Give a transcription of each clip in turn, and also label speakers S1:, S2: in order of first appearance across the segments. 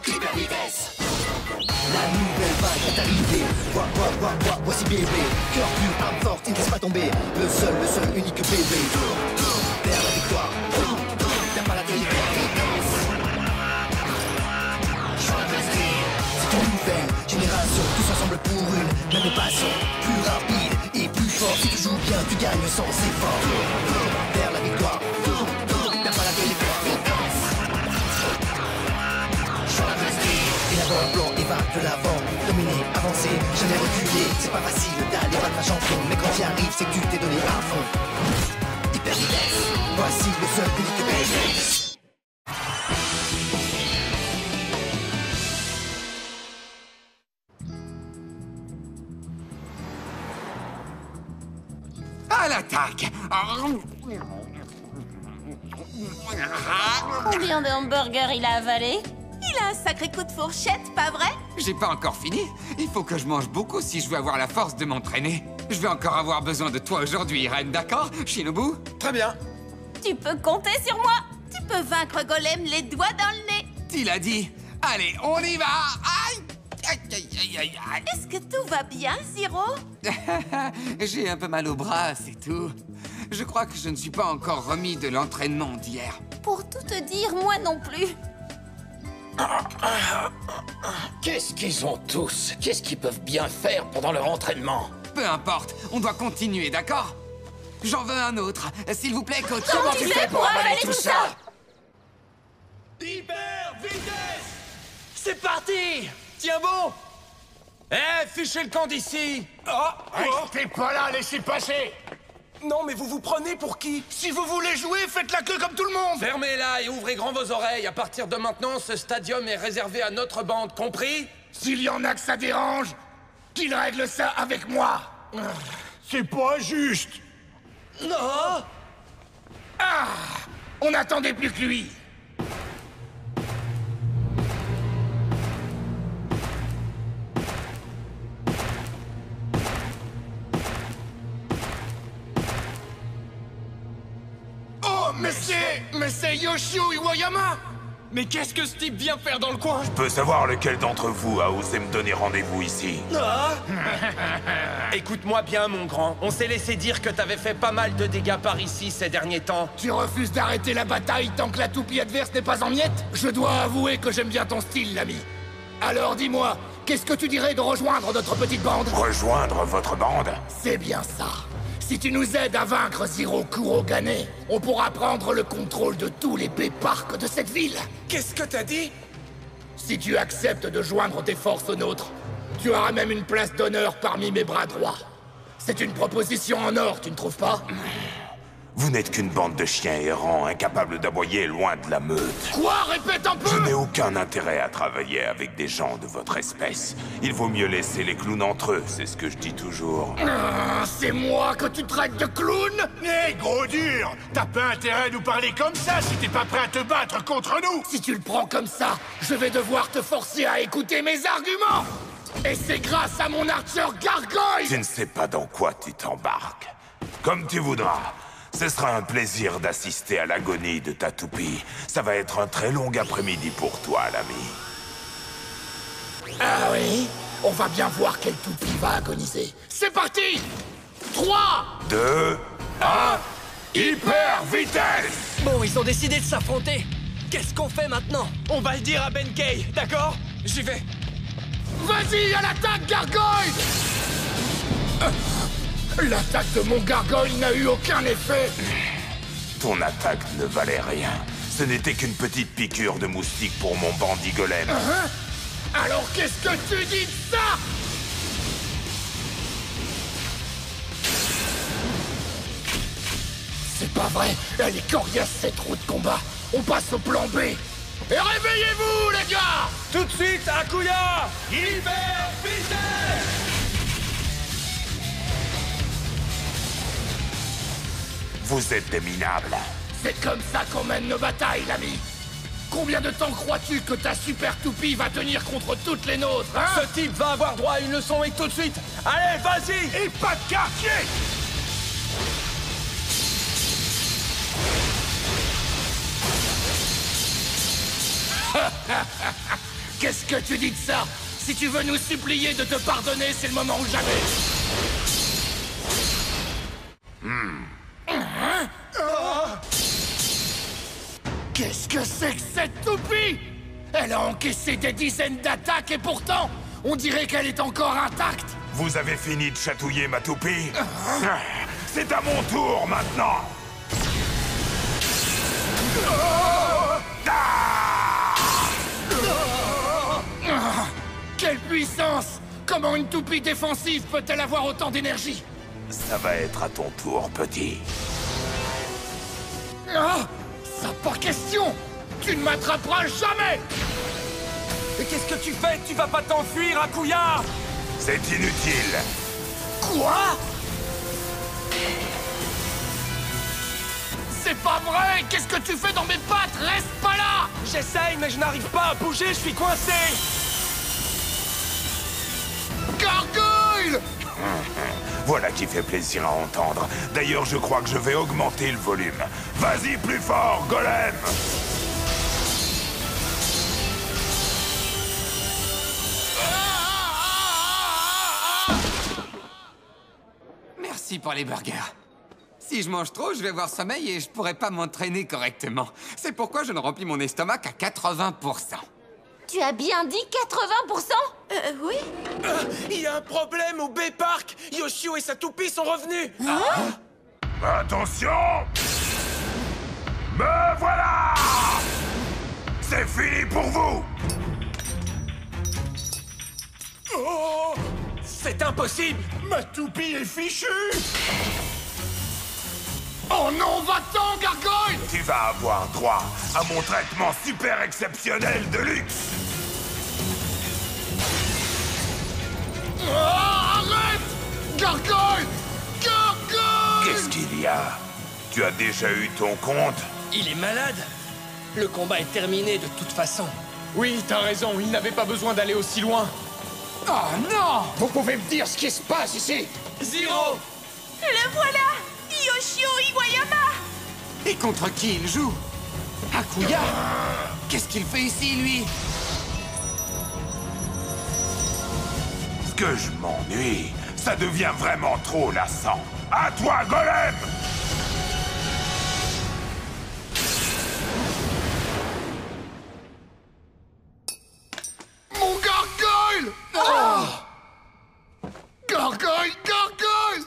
S1: hyper vitesse. La nouvelle vague est arrivée. Voici bébé. Cœur pur, arme forte, il ne laisse pas tomber. Le seul, unique bébé. Vers la victoire. T'as pas la télé. C'est une nouvelle génération, tous ensemble pour une même passion. Plus rapide et plus fort. Si tu joues bien, tu gagnes sans effort. Vers la victoire. T'as pas la télé. Élabore, plan et va de l'avant. Dominer, avancer, jamais reculer. C'est pas facile d'aller battre un champion, mais quand tu arrives, c'est que tu t'es donné à fond. Hyper vitesse, voici le seul unique bébé.
S2: À l'attaque!
S3: Combien de hamburgers il a avalé?
S4: Il a un sacré coup de fourchette, pas vrai?
S2: J'ai pas encore fini. Il faut que je mange beaucoup si je veux avoir la force de m'entraîner. Je vais encore avoir besoin de toi aujourd'hui, Reine, d'accord, Shinobu?
S5: Très bien.
S3: Tu peux compter sur moi.
S4: Tu peux vaincre Golem les doigts dans le nez.
S2: Tu l'as dit. Allez, on y va! Aïe! Aïe, aïe, aïe, aïe, aïe.
S4: Est-ce que tout va bien, Zero?
S2: J'ai un peu mal au bras, c'est tout. Je crois que je ne suis pas encore remis de l'entraînement d'hier.
S3: Pour tout te dire, moi non plus.
S5: Qu'est-ce qu'ils ont tous? Qu'est-ce qu'ils peuvent bien faire pendant leur entraînement?
S2: Peu importe, on doit continuer, d'accord? J'en veux un autre. S'il vous plaît, coach.
S5: Comment tu fais pour avaler tout ça?
S6: Hyper vitesse! C'est parti! Tiens bon! Eh, fichez le camp d'ici!
S7: T'es pas là, laissez passer!
S6: Non, mais vous vous prenez pour qui?
S7: Si vous voulez jouer, faites la queue comme tout le monde!
S6: Fermez-la et ouvrez grand vos oreilles. À partir de maintenant, ce stadium est réservé à notre bande, compris?
S7: S'il y en a que ça dérange, qu'il règle ça avec moi! C'est pas juste!
S6: Non!
S7: Ah! On n'attendait plus que lui! Mais c'est Yoshio Iwayama!
S6: Mais qu'est-ce que ce type vient faire dans le coin?
S8: Je peux savoir lequel d'entre vous a osé me donner rendez-vous ici?
S6: Écoute-moi bien, mon grand. On s'est laissé dire que t'avais fait pas mal de dégâts par ici ces derniers temps.
S7: Tu refuses d'arrêter la bataille tant que la toupie adverse n'est pas en miettes? Je dois avouer que j'aime bien ton style, l'ami. Alors dis-moi, qu'est-ce que tu dirais de rejoindre notre petite bande?
S8: Rejoindre votre bande?
S7: C'est bien ça. Si tu nous aides à vaincre Zero Kurogane, on pourra prendre le contrôle de tous les parcs de cette ville.
S6: Qu'est-ce que t'as dit?
S7: Si tu acceptes de joindre tes forces aux nôtres, tu auras même une place d'honneur parmi mes bras droits. C'est une proposition en or, tu ne trouves pas?
S8: Vous n'êtes qu'une bande de chiens errants, incapables d'aboyer loin de la meute.
S7: Quoi? Répète un peu!
S8: Je n'ai aucun intérêt à travailler avec des gens de votre espèce. Il vaut mieux laisser les clowns entre eux, c'est ce que je dis toujours.
S7: C'est moi que tu traites de clown?
S9: Hé, gros dur! T'as pas intérêt à nous parler comme ça si t'es pas prêt à te battre contre nous!
S7: Si tu le prends comme ça, je vais devoir te forcer à écouter mes arguments! Et c'est grâce à mon Archer Gargoyle!
S8: Je ne sais pas dans quoi tu t'embarques. Comme tu voudras. Ce sera un plaisir d'assister à l'agonie de ta toupie. Ça va être un très long après-midi pour toi, l'ami.
S7: Ah oui? On va bien voir quelle toupie va agoniser. C'est parti! 3,
S8: 2, 1, hyper vitesse!
S10: Bon, ils ont décidé de s'affronter. Qu'est-ce qu'on fait maintenant?
S6: On va le dire à Benkei, d'accord? J'y vais.
S7: Vas-y, à l'attaque, Gargoyle! L'attaque de mon gargoyle n'a eu aucun effet.
S8: Ton attaque ne valait rien. Ce n'était qu'une petite piqûre de moustique pour mon bandit golem.
S7: Alors qu'est-ce que tu dis de ça? C'est pas vrai. Elle est coriace cette roue de combat. On passe au plan B. Et réveillez-vous, les gars!
S6: Tout de suite, Akuya! Hyper vitesse!
S8: Vous êtes des minables.
S7: C'est comme ça qu'on mène nos batailles, l'ami. Combien de temps crois-tu que ta super toupie va tenir contre toutes les nôtres, hein?
S6: Ce type va avoir droit à une leçon et tout de suite. Allez, vas-y!
S9: Et pas de quartier!
S7: Qu'est-ce que tu dis de ça? Si tu veux nous supplier de te pardonner, c'est le moment ou jamais. Qu'est-ce que c'est que cette toupie? Elle a encaissé des dizaines d'attaques et pourtant, on dirait qu'elle est encore intacte.
S8: Vous avez fini de chatouiller ma toupie? C'est à mon tour maintenant.
S7: Quelle puissance! Comment une toupie défensive peut-elle avoir autant d'énergie?
S8: Ça va être à ton tour, petit.
S7: Ah! Ça pas question! Tu ne m'attraperas jamais!
S6: Mais qu'est-ce que tu fais? Tu vas pas t'enfuir, Akuya?
S8: C'est inutile.
S7: Quoi? C'est pas vrai! Qu'est-ce que tu fais dans mes pattes? Reste pas là!
S6: J'essaye, mais je n'arrive pas à bouger, je suis coincé!
S7: Gargoyle!
S8: Voilà qui fait plaisir à entendre. D'ailleurs, je crois que je vais augmenter le volume. Vas-y plus fort, Golem!
S2: Merci pour les burgers. Si je mange trop, je vais avoir sommeil et je pourrai pas m'entraîner correctement. C'est pourquoi je ne remplis mon estomac qu'à 80%.
S3: Tu as bien dit 80%?
S4: Oui.
S6: Il y a un problème au B-Park! Yoshio et sa toupie sont revenus!
S8: Attention! Me voilà! C'est fini pour vous!
S6: Oh! C'est impossible!
S9: Ma toupie est fichue!
S7: Oh non, va-t'en, Gargoyle!
S8: Tu vas avoir droit à mon traitement super exceptionnel de luxe!
S7: Oh, arrête! Gargoyle! Gargoyle!
S8: Qu'est-ce qu'il y a? Tu as déjà eu ton compte?
S10: Il est malade. Le combat est terminé de toute façon.
S6: Oui, t'as raison, il n'avait pas besoin d'aller aussi loin.
S2: Oh non!
S7: Vous pouvez me dire ce qui se passe ici?
S6: Zero!
S4: Le voilà! Yoshio Iwayama!
S2: Et contre qui il joue? Akuya? Qu'est-ce qu'il fait ici, lui?
S8: Ce que je m'ennuie, ça devient vraiment trop lassant. À toi, Golem!
S7: Mon Gargoyle! Oh! Gargoyle! Gargoyle!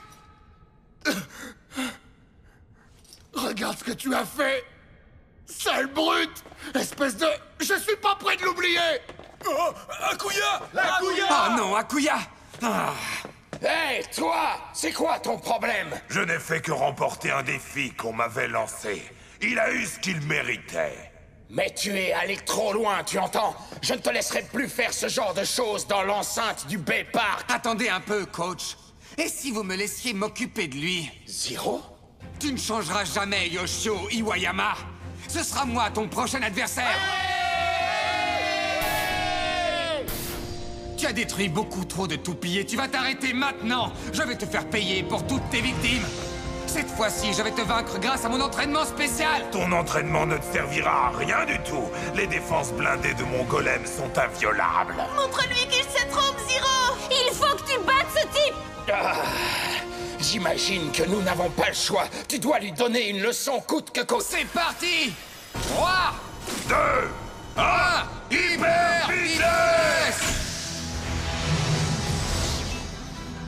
S7: Regarde ce que tu as fait! Sale brute! Espèce de... Je suis pas prêt de l'oublier!
S6: Oh! Akuya! Akuya!
S2: Oh non, Akuya! Ah.
S5: Hé, toi! C'est quoi ton problème?
S8: Je n'ai fait que remporter un défi qu'on m'avait lancé. Il a eu ce qu'il méritait.
S5: Mais tu es allé trop loin, tu entends? Je ne te laisserai plus faire ce genre de choses dans l'enceinte du B-Park!
S2: Attendez un peu, coach. Et si vous me laissiez m'occuper de lui?
S5: Zero?
S2: Tu ne changeras jamais, Yoshio Iwayama. Ce sera moi, ton prochain adversaire. Tu as détruit beaucoup trop de toupies et tu vas t'arrêter maintenant. Je vais te faire payer pour toutes tes victimes. Cette fois-ci, je vais te vaincre grâce à mon entraînement spécial.
S8: Ton entraînement ne te servira à rien du tout. Les défenses blindées de mon golem sont inviolables.
S4: Montre-lui qu'il se trompe, Zero!
S3: Il faut que tu battes ce type!
S5: Ah, j'imagine que nous n'avons pas le choix. Tu dois lui donner une leçon coûte que coûte.
S2: C'est parti! 3,
S8: 2, 1, hyper vitesse!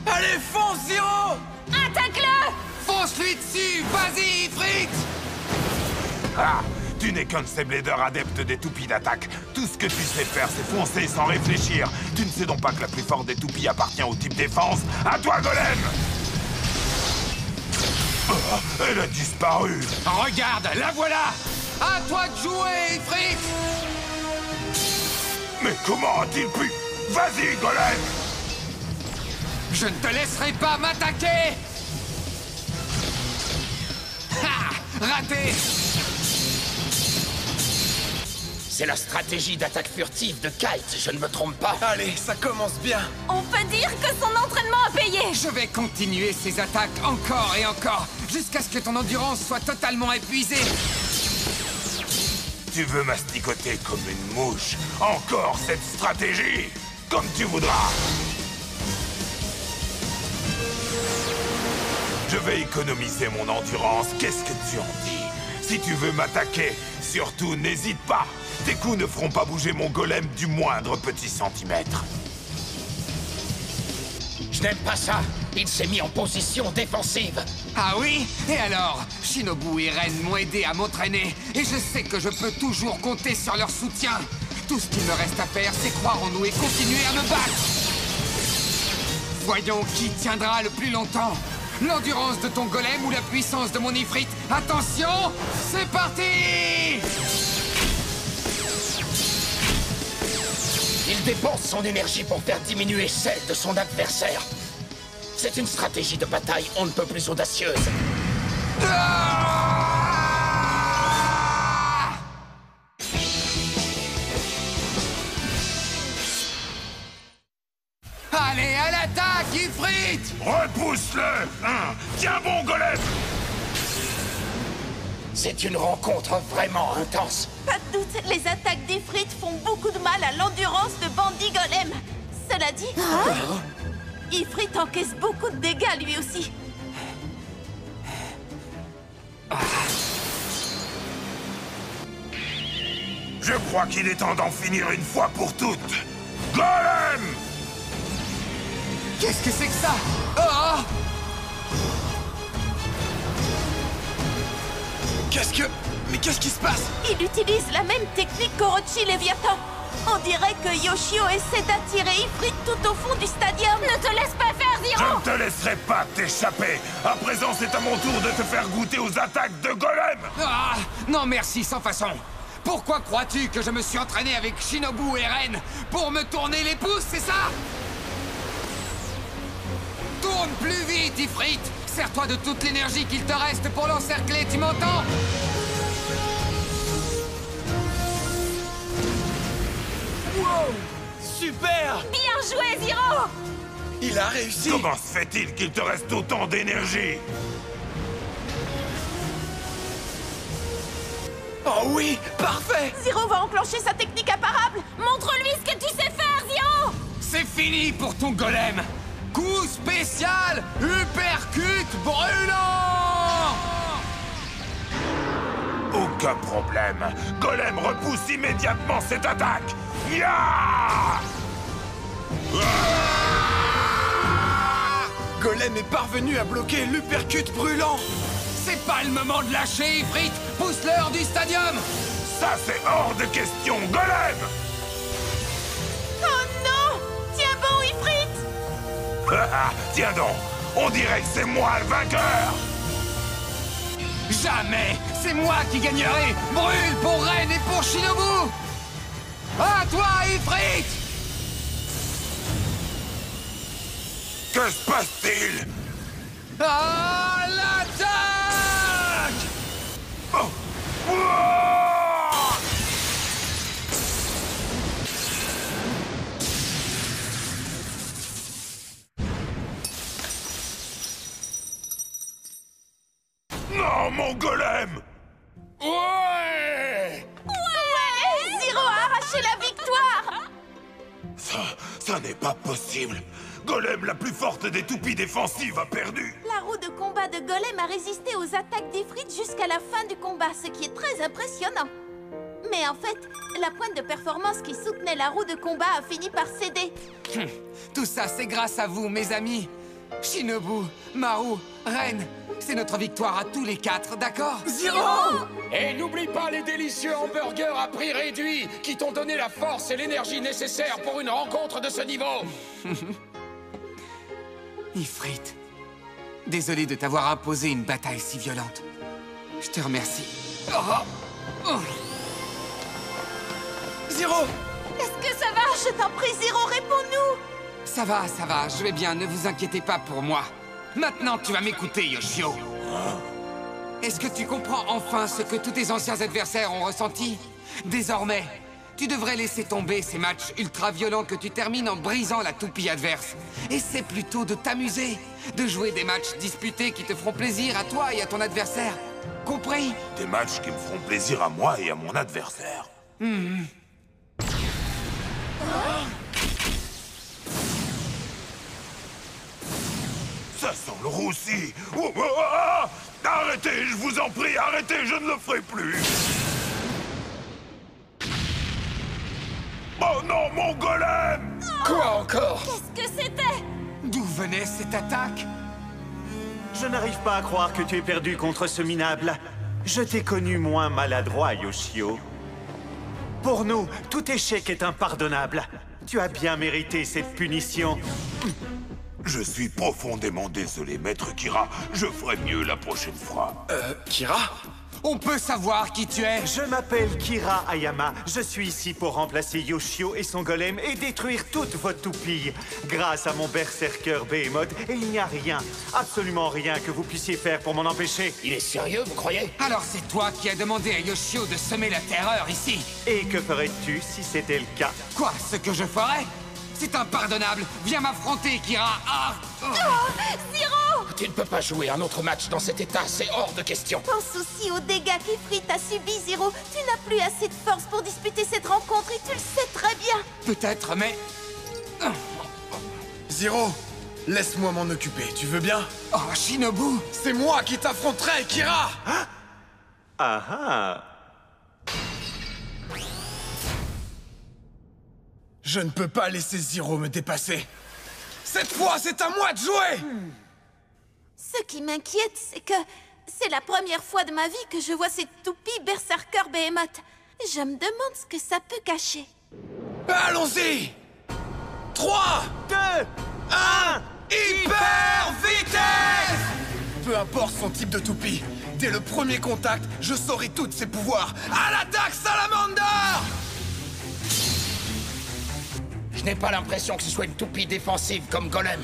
S6: Allez, fonce, Zero!
S3: Attaque-le!
S2: Fonce-lui dessus! Vas-y, Fritz!
S8: Ah, tu n'es qu'un de ces bladers adeptes des toupies d'attaque. Tout ce que tu sais faire, c'est foncer sans réfléchir. Tu ne sais donc pas que la plus forte des toupies appartient au type défense. À toi, Golem! Oh, elle a disparu.
S2: Regarde, la voilà! À toi de jouer, Fritz!
S8: Mais comment a-t-il pu? Vas-y, Golem!
S2: Je ne te laisserai pas m'attaquer! Ha! Raté!
S5: C'est la stratégie d'attaque furtive de Kite, je ne me trompe pas.
S6: Allez, ça commence bien.
S3: On peut dire que son entraînement a payé!
S2: Je vais continuer ces attaques encore et encore, jusqu'à ce que ton endurance soit totalement épuisée.
S8: Tu veux m'asticoter comme une mouche? Encore cette stratégie? Comme tu voudras. Je vais économiser mon endurance, qu'est-ce que tu en dis? Si tu veux m'attaquer, surtout n'hésite pas. Tes coups ne feront pas bouger mon golem du moindre petit centimètre.
S5: Je n'aime pas ça. Il s'est mis en position défensive.
S2: Ah oui? Et alors? Shinobu et Ren m'ont aidé à m'entraîner, et je sais que je peux toujours compter sur leur soutien. Tout ce qu'il me reste à faire, c'est croire en nous et continuer à me battre. Voyons qui tiendra le plus longtemps. L'endurance de ton golem ou la puissance de mon ifrit. Attention, c'est parti!
S5: Il dépense son énergie pour faire diminuer celle de son adversaire. C'est une stratégie de bataille on ne peut plus audacieuse.
S2: Allez, à l'attaque, Ifrit!
S8: Repousse-le! Tiens bon, golem!
S5: C'est une rencontre vraiment intense.
S4: Pas de doute, les attaques d'Ifrit font beaucoup de mal à l'endurance de Bandit Golem. Cela dit, Ifrit encaisse beaucoup de dégâts lui aussi.
S8: Je crois qu'il est temps d'en finir une fois pour toutes. Golem!
S2: Qu'est-ce que c'est que ça? Oh! Mais qu'est-ce qui se passe?
S4: Il utilise la même technique qu'Orochi Léviathan. On dirait que Yoshio essaie d'attirer Ifrit tout au fond du stadium.
S3: Ne te laisse pas faire,
S8: Je
S3: Zero!
S8: ne te laisserai pas t'échapper. À présent, c'est à mon tour de te faire goûter aux attaques de golem.
S2: Ah! Non merci, sans façon. Pourquoi crois-tu que je me suis entraîné avec Shinobu et Ren? Pour me tourner les pouces, c'est ça? Tourne plus vite, Ifrit! Sers-toi de toute l'énergie qu'il te reste pour l'encercler, tu m'entends?
S6: Wow! Super!
S3: Bien joué, Zero!
S6: Il a réussi!
S8: Comment se fait-il qu'il te reste autant d'énergie?
S6: Oh oui! Parfait!
S4: Zero va enclencher sa technique imparable.
S3: Montre-lui ce que tu sais faire, Zero!
S2: C'est fini pour ton golem! Coup spécial, uppercut brûlant!
S8: Aucun problème. Golem repousse immédiatement cette attaque. Ya!
S6: Golem est parvenu à bloquer l'uppercut brûlant!
S2: C'est pas le moment de lâcher, Ifrit! Pousse-le hors du stadium!
S8: Ça, c'est hors de question, Golem!
S4: Oh non! Tiens bon, Ifrit!
S8: Tiens donc, on dirait que c'est moi le vainqueur!
S2: Jamais! C'est moi qui gagnerai! Brûle pour Ren et pour Shinobu! À toi, Ifrit!
S8: Que se passe-t-il?
S2: À l'attaque!
S8: Oh! Ouah! Non, mon golem! Ouais!
S4: Ouais! Zero a arraché la victoire!
S8: Ça n'est pas possible! Golem, la plus forte des toupies défensives, a perdu!
S4: La roue de combat de Golem a résisté aux attaques d'Ifrit jusqu'à la fin du combat, ce qui est très impressionnant. Mais en fait, la pointe de performance qui soutenait la roue de combat a fini par céder.
S2: Tout ça, c'est grâce à vous, mes amis. Shinobu, Maru, Ren, c'est notre victoire à tous les quatre, d'accord?
S6: Zero!
S5: Et n'oublie pas les délicieux hamburgers à prix réduit qui t'ont donné la force et l'énergie nécessaires pour une rencontre de ce niveau.
S2: Ifrit, désolé de t'avoir imposé une bataille si violente. Je te remercie.
S6: Zero!
S4: Est-ce que ça va? Je t'en prie, Zero, réponds-nous!
S2: Ça va, je vais bien, ne vous inquiétez pas pour moi. Maintenant, tu vas m'écouter, Yoshio. Est-ce que tu comprends enfin ce que tous tes anciens adversaires ont ressenti? Désormais, tu devrais laisser tomber ces matchs ultra-violents que tu termines en brisant la toupie adverse. Essaie plutôt de t'amuser, de jouer des matchs disputés qui te feront plaisir à toi et à ton adversaire. Compris?
S8: Des matchs qui me feront plaisir à moi et à mon adversaire. Ça sent le roussi. Oh, oh, ah, arrêtez, je vous en prie, arrêtez, je ne le ferai plus. Oh non, mon golem!
S5: Quoi encore?
S3: Qu'est-ce que c'était?
S2: D'où venait cette attaque?
S11: Je n'arrive pas à croire que tu es perdu contre ce minable. Je t'ai connu moins maladroit, Yoshio. Pour nous, tout échec est impardonnable. Tu as bien mérité cette punition.
S8: Je suis profondément désolé, Maître Kira. Je ferai mieux la prochaine fois.
S5: Kira?
S2: On peut savoir qui tu es?
S11: Je m'appelle Kira Ayama. Je suis ici pour remplacer Yoshio et son golem et détruire toute votre toupie. Grâce à mon berserker Behemoth, et il n'y a rien, absolument rien que vous puissiez faire pour m'en empêcher.
S5: Il est sérieux, vous croyez?
S2: Alors c'est toi qui as demandé à Yoshio de semer la terreur ici?
S11: Et que ferais-tu si c'était le cas?
S2: Quoi? Ce que je ferais? C'est impardonnable! Viens m'affronter, Kira! Ah! Oh.
S3: Zero!
S5: Tu ne peux pas jouer un autre match dans cet état, c'est hors de question.
S4: Pense aussi aux dégâts qu'Ifrit a subis, Zero. Tu n'as plus assez de force pour disputer cette rencontre et tu le sais très bien.
S2: Peut-être, mais...
S12: Zero, laisse-moi m'en occuper, tu veux bien?
S2: Oh, Shinobu!
S12: C'est moi qui t'affronterai, Kira!
S11: Ah ah!
S12: Je ne peux pas laisser Zero me dépasser. Cette fois, c'est à moi de jouer!
S4: Ce qui m'inquiète, c'est que c'est la première fois de ma vie que je vois cette toupie berserker Behemoth. Je me demande ce que ça peut cacher.
S12: Allons-y! 3,
S11: 2, 1,
S12: hyper vitesse! Peu importe son type de toupie, dès le premier contact, je saurai tous ses pouvoirs. À l'attaque, Salamander!
S5: Je n'ai pas l'impression que ce soit une toupie défensive comme Golem.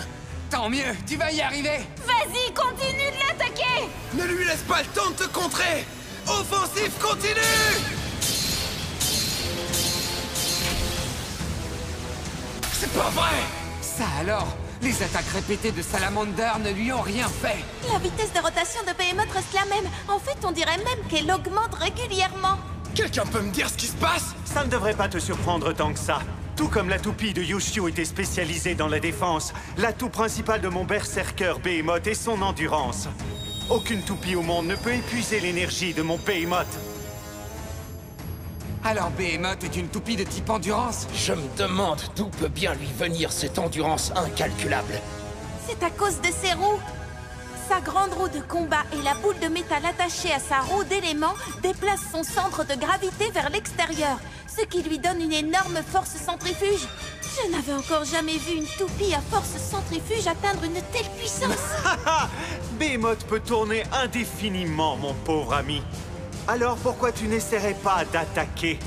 S2: Tant mieux, tu vas y arriver!
S3: Vas-y, continue de l'attaquer!
S12: Ne lui laisse pas le temps de te contrer! Offensif continue! C'est pas vrai!
S2: Ça alors? Les attaques répétées de Salamander ne lui ont rien fait!
S4: La vitesse de rotation de Behemoth reste la même. En fait, on dirait même qu'elle augmente régulièrement.
S12: Quelqu'un peut me dire ce qui se passe?
S11: Ça ne devrait pas te surprendre tant que ça. Tout comme la toupie de Yoshio était spécialisée dans la défense, l'atout principal de mon berserker Behemoth est son endurance. Aucune toupie au monde ne peut épuiser l'énergie de mon Behemoth.
S2: Alors Behemoth est une toupie de type endurance?
S5: Je me demande d'où peut bien lui venir cette endurance incalculable.
S4: C'est à cause de ses roues. Sa grande roue de combat et la boule de métal attachée à sa roue d'éléments déplacent son centre de gravité vers l'extérieur, ce qui lui donne une énorme force centrifuge. Je n'avais encore jamais vu une toupie à force centrifuge atteindre une telle puissance.
S11: Behemoth peut tourner indéfiniment, mon pauvre ami. Alors pourquoi tu n'essaierais pas d'attaquer?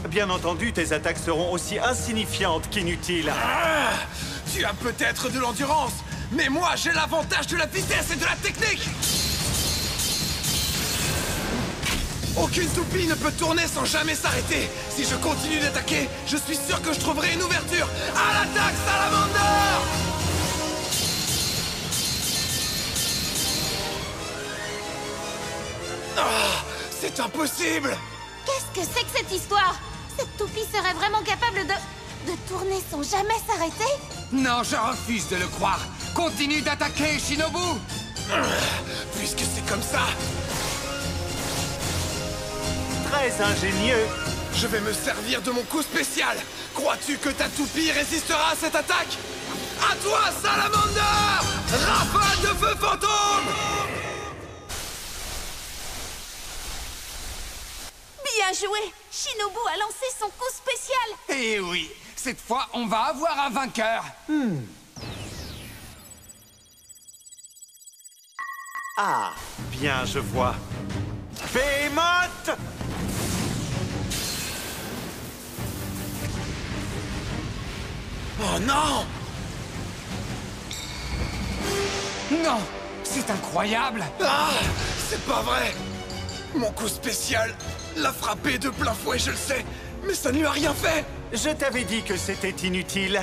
S11: Bien entendu, tes attaques seront aussi insignifiantes qu'inutiles.
S12: Ah, tu as peut-être de l'endurance, mais moi j'ai l'avantage de la vitesse et de la technique! Aucune toupie ne peut tourner sans jamais s'arrêter. Si je continue d'attaquer, je suis sûr que je trouverai une ouverture. À l'attaque, Salamander! Ah, c'est impossible!
S3: Qu'est-ce que c'est que cette histoire? Cette toupie serait vraiment capable de tourner sans jamais s'arrêter?
S2: Non, je refuse de le croire. Continue d'attaquer, Shinobu!
S12: Puisque c'est comme ça,
S11: Très ingénieux.
S12: je vais me servir de mon coup spécial. Crois-tu que ta toupie résistera à cette attaque? À toi, Salamander! Rafale de feu fantôme!
S4: Bien joué! Shinobu a lancé son coup spécial!
S2: Eh oui, cette fois, on va avoir un vainqueur!
S11: Ah, bien, je vois. Behemoth!
S12: Oh non!
S2: Non! C'est incroyable!
S12: Ah! C'est pas vrai! Mon coup spécial l'a frappé de plein fouet, je le sais, mais ça ne lui a rien fait!
S11: Je t'avais dit que c'était inutile.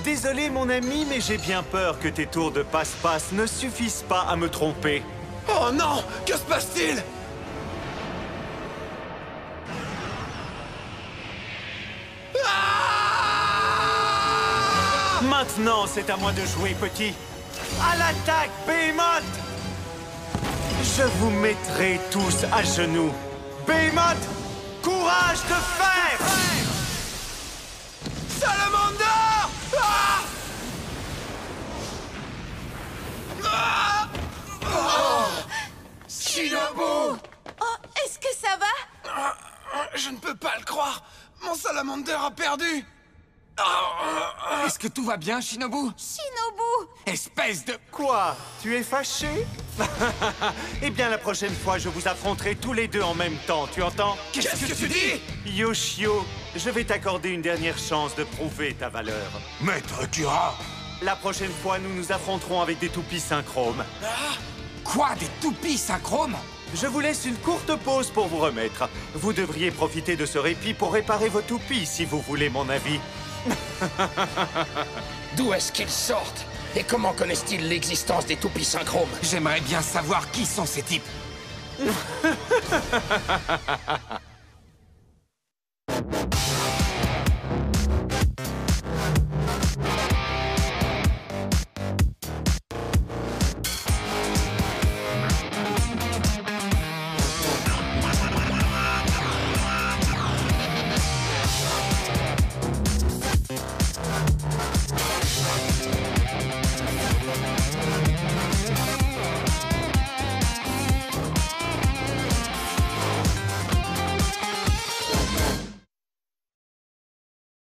S11: Désolé, mon ami, mais j'ai bien peur que tes tours de passe-passe ne suffisent pas à me tromper.
S12: Oh non! Que se passe-t-il?
S11: Maintenant, c'est à moi de jouer, petit. À l'attaque, Behemoth! Je vous mettrai tous à genoux. Behemoth, courage de fer!
S12: Salamander! Ah! Ah! Oh! Shinobu!
S4: Oh, est-ce que ça va?
S12: Je ne peux pas le croire. Mon salamander a perdu.
S2: Est-ce que tout va bien, Shinobu?
S4: Shinobu!
S2: Espèce de...
S11: Quoi? Tu es fâché? Eh bien, la prochaine fois, je vous affronterai tous les deux en même temps, tu entends?
S12: Qu'est-ce que tu dis?
S11: Yoshio, je vais t'accorder une dernière chance de prouver ta valeur.
S8: Maître Kira!
S11: La prochaine fois, nous nous affronterons avec des toupies synchromes.
S2: Quoi? Des toupies synchromes?
S11: Je vous laisse une courte pause pour vous remettre. Vous devriez profiter de ce répit pour réparer vos toupies, si vous voulez mon avis.
S5: D'où est-ce qu'ils sortent? Et comment connaissent-ils l'existence des toupies synchromes?
S2: J'aimerais bien savoir qui sont ces types.